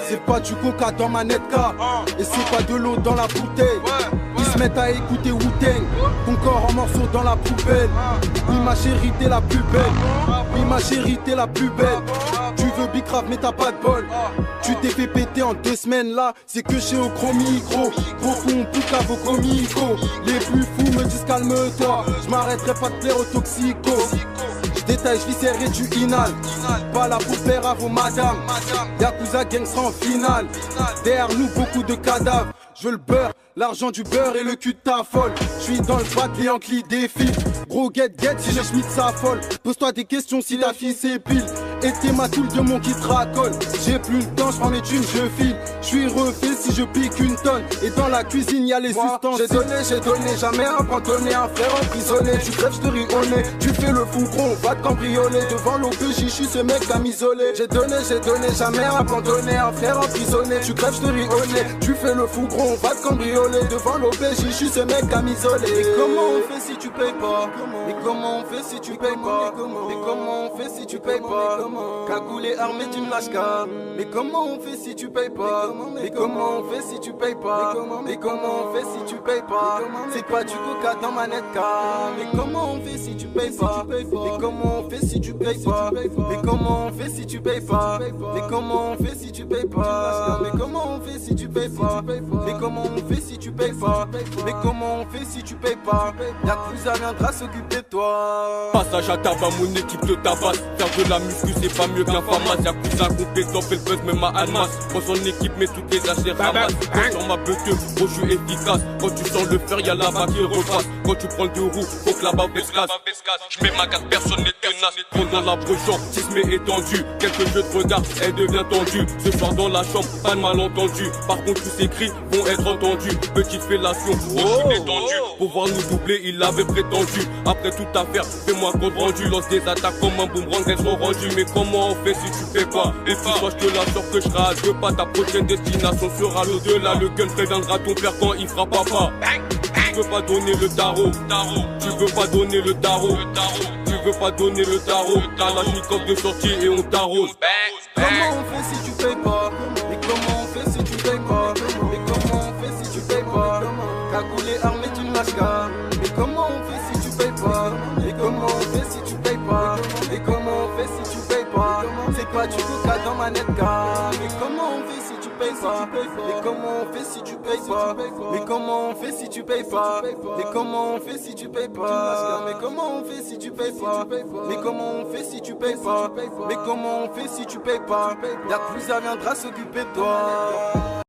C'est pas du coca dans ma netka. Et c'est pas de l'eau dans la bouteille. Ils se mettent à écouter Wu-Tang. Ton corps en morceaux dans la poubelle. Oui ma chérie t'es la plus belle. Oui ma chérie t'es la plus belle. Tu veux bicrave mais t'as pas de bol. Tu t'es fait péter en 2 semaines là. C'est que chez Ocromi gros. Gros con pouca vos comico. Les plus fous me disent calme-toi. Je m'arrêterai pas de plaire aux toxicos. Détail, j'viscère et tu inhales. Pas là pour plaire à vos madames. Yakuza gang sera en finale. Derrière nous beaucoup de cadavres. Je veux le beurre, l'argent du beurre et le cul de ta folle. J'suis dans le bac, les Yankees défilent. Gros get si j'ai schmitt sa folle. Pose-toi des questions si ta fille s'épile. Et t'es ma toule de mon qui te racole. J'ai plus le temps, j'prends mes thunes, je file. J'suis refait si je pique une tonne. Et dans la cuisine y'a les sustences. J'ai donné, jamais abandonné. Un frère emprisonné, tu crèves, j'te ris au nez. Tu fais le fou gros, on va te cambrioler. Devant l'OPJ, j'suis ce mec à m'isoler. J'ai donné, jamais abandonné. Un frère emprisonné, tu crèves, j'te ris au nez. Tu fais le fou gros, on va te cambrioler. Devant l'OPJ, j'suis ce mec à m'isoler. Et comment on fait si tu payes pas? Et comment on fait si tu payes pas? Et comment on fait si tu payes pas? Cagoulé armé tu me lâches pas. Mais comment on fait si tu payes pas? Mais comment on fait si tu payes pas? Mais comment on fait si tu payes pas? C'est pas du coca dans ma netka. Mais comment on fait si tu payes pas? Mais comment on fait si tu payes pas? Mais comment on fait si tu payes pas? Mais comment on fait si tu payes pas? Mais comment on fait si tu payes pas? Mais comment on fait si tu payes pas? Mais comment on fait si tu payes pas? Yakuza viendra s'occuper de toi. Passage à tabac, mon équipe te tabasse. Faire de la muscu c'est pas mieux qu'un famas. Yakuza compétent, fait le buzz même à Almas. Quand son équipe met toutes les achères ramasse. Quand sur ma peuteux, gros je suis efficace. Quand tu sens le fer, y'a là-bas qui repasse. Quand tu prends le 2 roues, faut que là-bas casse. J'mets ma carte, personne n'est tenace. Prends dans la brochant, sismé étendu. Quelques jeux de regard, elle devient tendue. Ce soir dans la chambre, pas de malentendu. Par contre tous ces cris vont être entendus. Petite fellation, je suis détendu. Pour voir nous doubler, il avait prétendu. Après toute affaire, fais-moi compte rendu. Lance des attaques comme un boomerang, elles sont rendues. Mais comment on fait si tu fais pas? Et si toi je te la sors que je serai à 2 pas. Ta prochaine destination sera l'au-delà. Le gun préviendra ton père quand il fera papa. Tu veux pas donner le tarot, tu veux pas donner le tarot, tu veux pas donner le tarot. T'as la chicane de sortie et on t'arrose. Comment on fait si tu payes pas? Mais comment on fait si tu payes pas? Mais comment on fait si tu payes pas? Cagoulé armé tu ne lâches pas. Mais comment on fait si tu payes pas? Mais comment on fait si tu payes pas? Mais comment on fait si tu payes pas? C'est pas du coca dans ma netka. Mais comment on fait si tu payes pas? Mais comment on fait si tu payes pas? Mais comment on fait si tu payes pas? Mais comment on fait si tu payes pas? Mais comment on fait si tu payes pas? Mais comment on fait si tu payes pas? Mais comment on fait si tu payes pas? Yakuza viendra s'occuper de toi.